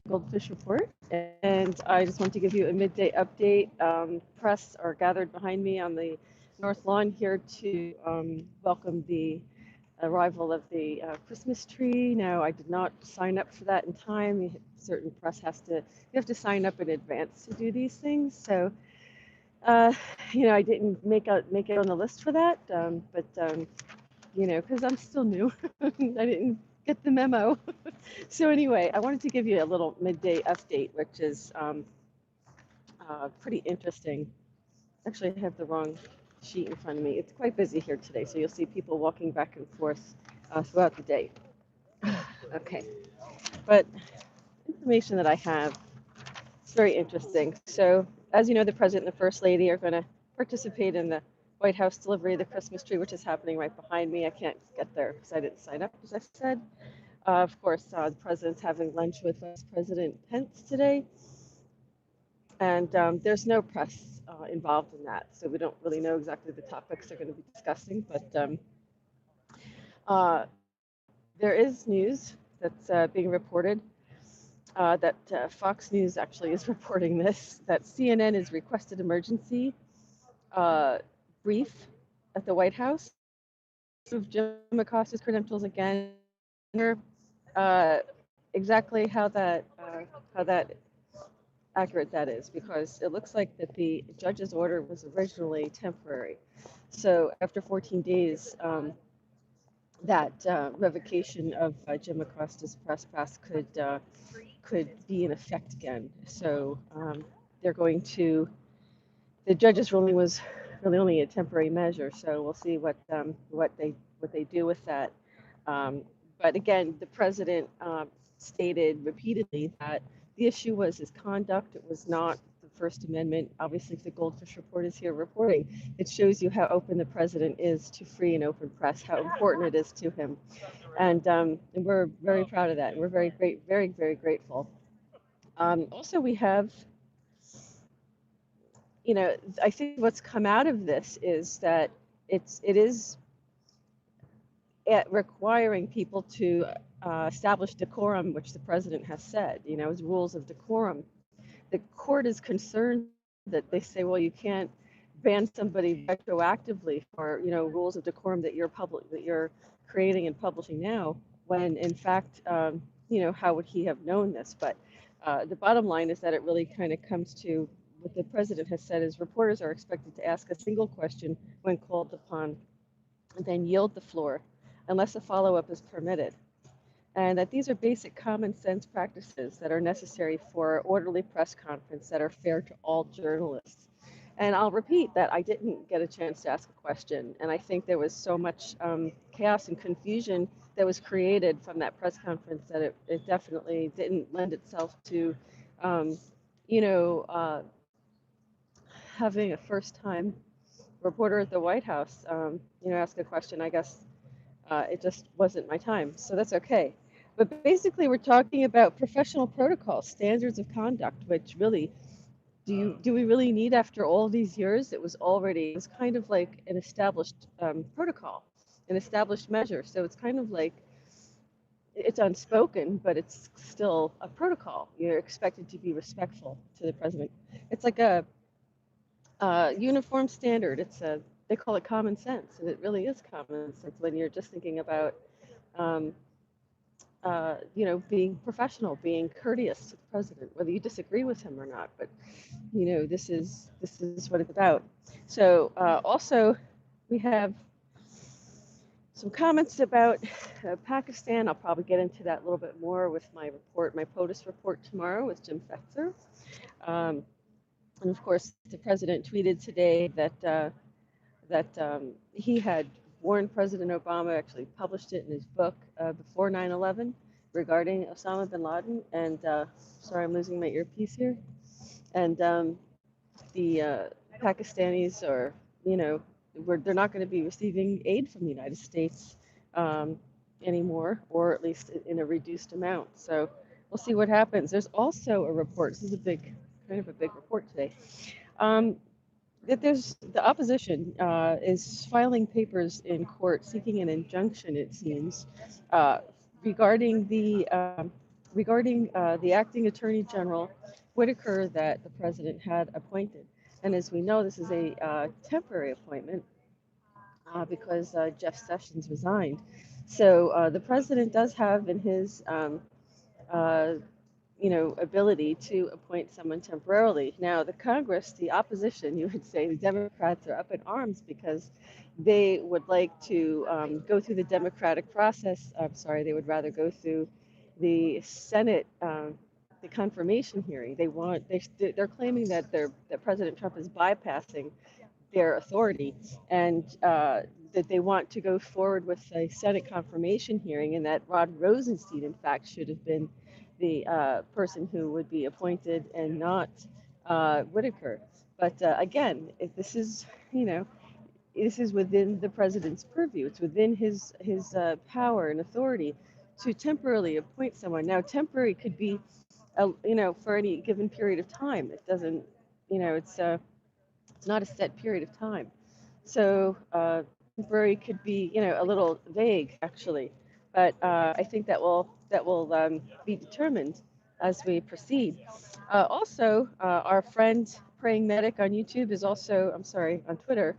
GoldFish Report, and I just want to give you a midday update. Press are gathered behind me on the north lawn here to welcome the arrival of the Christmas tree. Now, I did not sign up for that in time. Certain press you have to sign up in advance to do these things. So, uh, I didn't make it on the list for that, because I'm still new. I didn't get the memo. So anyway, I wanted to give you a little midday update, which is pretty interesting. Actually, I have the wrong sheet in front of me. It's quite busy here today, so you'll see people walking back and forth throughout the day. Okay, but information that I have is very interesting. So, as you know, the President and the First Lady are going to participate in the White House delivery of the Christmas tree, which is happening right behind me. I can't get there because I didn't sign up, as I said. Of course, the President's having lunch with Vice President Pence today. And there's no press involved in that, so we don't really know exactly the topics they're going to be discussing. But there is news that's being reported that Fox News actually is reporting this, that CNN has requested emergency brief at the White House of Jim Acosta's credentials again. Exactly how that accurate that is, because it looks like that the judge's order was originally temporary. So after 14 days, that revocation of Jim Acosta's press pass could be in effect again. So they're going to. The judge's ruling was really only a temporary measure, so we'll see what they do with that. But again, the president stated repeatedly that the issue was his conduct. It was not the First Amendment. Obviously, if the GoldFish Report is here reporting, it shows you how open the president is to free and open press, how important it is to him, and we're very proud of that. And we're very grateful. Also, we have, I think what's come out of this is that it is requiring people to establish decorum, which the president has said, as rules of decorum. The court is concerned that they say, well, you can't ban somebody retroactively for, rules of decorum that you're creating and publishing now, when in fact, how would he have known this? But the bottom line is that it really kind of comes to what the president has said is reporters are expected to ask a single question when called upon, and then yield the floor unless a follow-up is permitted, and that these are basic common sense practices that are necessary for orderly press conference that are fair to all journalists. And I'll repeat that I didn't get a chance to ask a question, and I think there was so much chaos and confusion that was created from that press conference that it definitely didn't lend itself to, having a first-time reporter at the White House, ask a question. I guess it just wasn't my time, so that's okay. But basically, we're talking about professional protocols, standards of conduct, which really, do we really need after all these years? It was kind of like an established protocol, an established measure. So it's kind of like, it's unspoken, but it's still a protocol. You're expected to be respectful to the president. It's like a uniform standard. They call it common sense, and it really is common sense when you're just thinking about, being professional, being courteous to the president, whether you disagree with him or not. But this is what it's about. So also, we have some comments about Pakistan. I'll probably get into that a little bit more with my POTUS report tomorrow with Jim Fetzer. And of course, the president tweeted today that he had warned President Obama, actually published it in his book before 9/11 regarding Osama bin Laden. And sorry, I'm losing my earpiece here. And the Pakistanis are, they're not going to be receiving aid from the United States anymore, or at least in a reduced amount. So we'll see what happens. There's also a report. This is kind of a big report today. That the opposition is filing papers in court seeking an injunction, it seems, regarding the regarding the acting Attorney General Whitaker that the president had appointed. And as we know, this is a temporary appointment because Jeff Sessions resigned. So the president does have in his uh, ability to appoint someone temporarily. Now, the Congress, the opposition, you would say, the Democrats are up in arms because they would like to go through the democratic process. I'm sorry, they would rather go through the Senate, the confirmation hearing. They're claiming that that President Trump is bypassing their authority and that they want to go forward with a Senate confirmation hearing, and that Rod Rosenstein, in fact, should have been the person who would be appointed and not Whitaker. But again, if this is, this is within the president's purview. It's within his power and authority to temporarily appoint someone. Now, temporary could be, for any given period of time. It doesn't, it's not a set period of time. So temporary could be, a little vague actually, but I think that will be determined as we proceed. Also, our friend Praying Medic on YouTube is also, I'm sorry, on Twitter.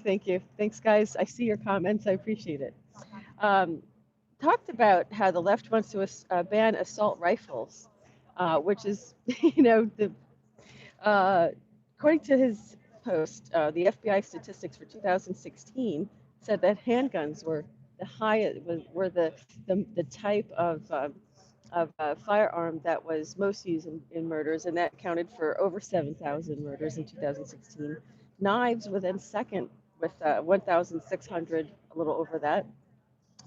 Thank you. Thanks, guys. I see your comments. I appreciate it. Talked about how the left wants to ban assault rifles, which is, the according to his post, the FBI statistics for 2016 said that handguns were the highest, were the type of firearm that was most used in murders, and that accounted for over 7,000 murders in 2016. Knives were then second with 1,600, a little over that.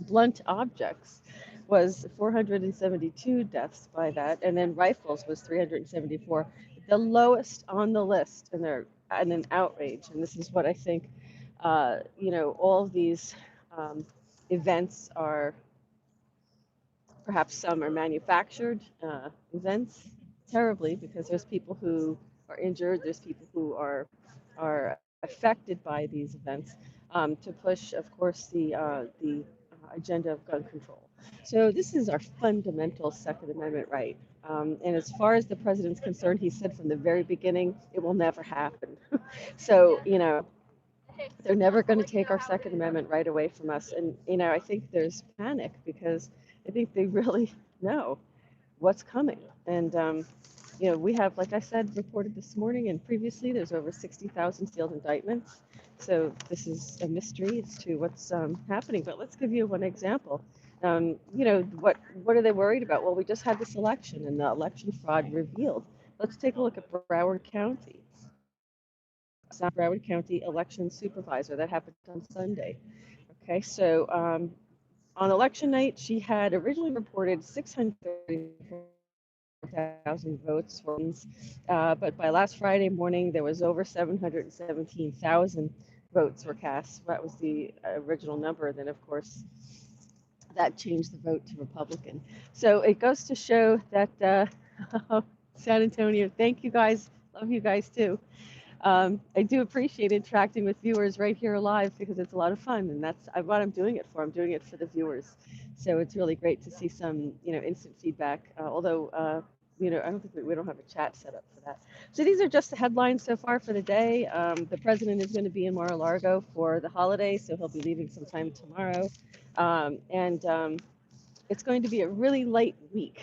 Blunt objects was 472 deaths by that, and then rifles was 374, the lowest on the list, and they're an outrage. And this is what I think, all of these events are, perhaps some are manufactured events terribly, because there's people who are injured, there's people who are affected by these events, to push, of course, the agenda of gun control. So this is our fundamental Second Amendment right. And as far as the president's concerned, he said from the very beginning, it will never happen. So, they're never going to take our Second Amendment right away from us. And, I think there's panic because I think they really know what's coming. And, we have, like I said, reported this morning and previously, there's over 60,000 sealed indictments. So this is a mystery as to what's happening. But let's give you one example. What are they worried about? Well, we just had this election and the election fraud revealed. Let's take a look at Broward County. Broward County election supervisor. That happened on Sunday. Okay, so on election night, she had originally reported 634,000 votes, but by last Friday morning, there was over 717,000 votes were cast. That was the original number. Then, of course, that changed the vote to Republican. So it goes to show that San Antonio, thank you guys. Love you guys too. I do appreciate interacting with viewers right here live because it's a lot of fun, and that's what I'm doing it for. I'm doing it for the viewers. So it's really great to see some, instant feedback, although, I don't think we don't have a chat set up for that. So these are just the headlines so far for the day. The president is going to be in Mar-a-Lago for the holiday, so he'll be leaving sometime tomorrow. It's going to be a really light week,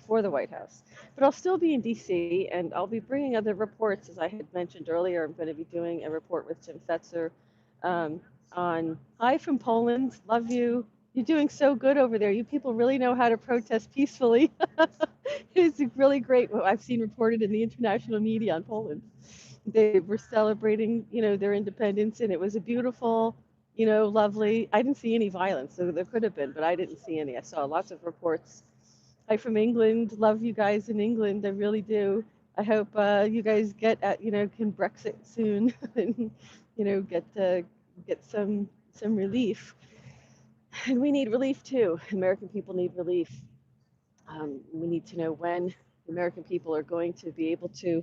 for the White House. But I'll still be in D.C., and I'll be bringing other reports. As I had mentioned earlier, I'm going to be doing a report with Jim Fetzer on Hi from Poland. Love you. You're doing so good over there. You people really know how to protest peacefully. It's really great what I've seen reported in the international media on Poland. They were celebrating, their independence, and it was a beautiful, lovely. I didn't see any violence, so there could have been, but I didn't see any. I saw lots of reports. Hi from England. Love you guys in England. I really do. I hope you guys get can Brexit soon and get some relief. And we need relief too. American people need relief. We need to know when the American people are going to be able to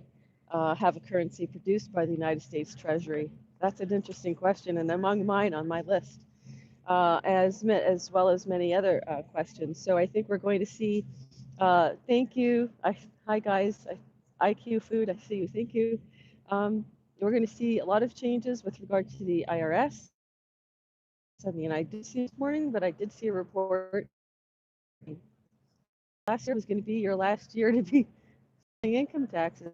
have a currency produced by the United States Treasury. That's an interesting question, and among mine on my list. as well as many other questions. So I think we're going to see. Thank you. Hi guys. IQ Food. I see you. Thank you. We're going to see a lot of changes with regard to the IRS. I mean, I did see this morning, but I did see a report. Last year was going to be your last year to be paying income taxes.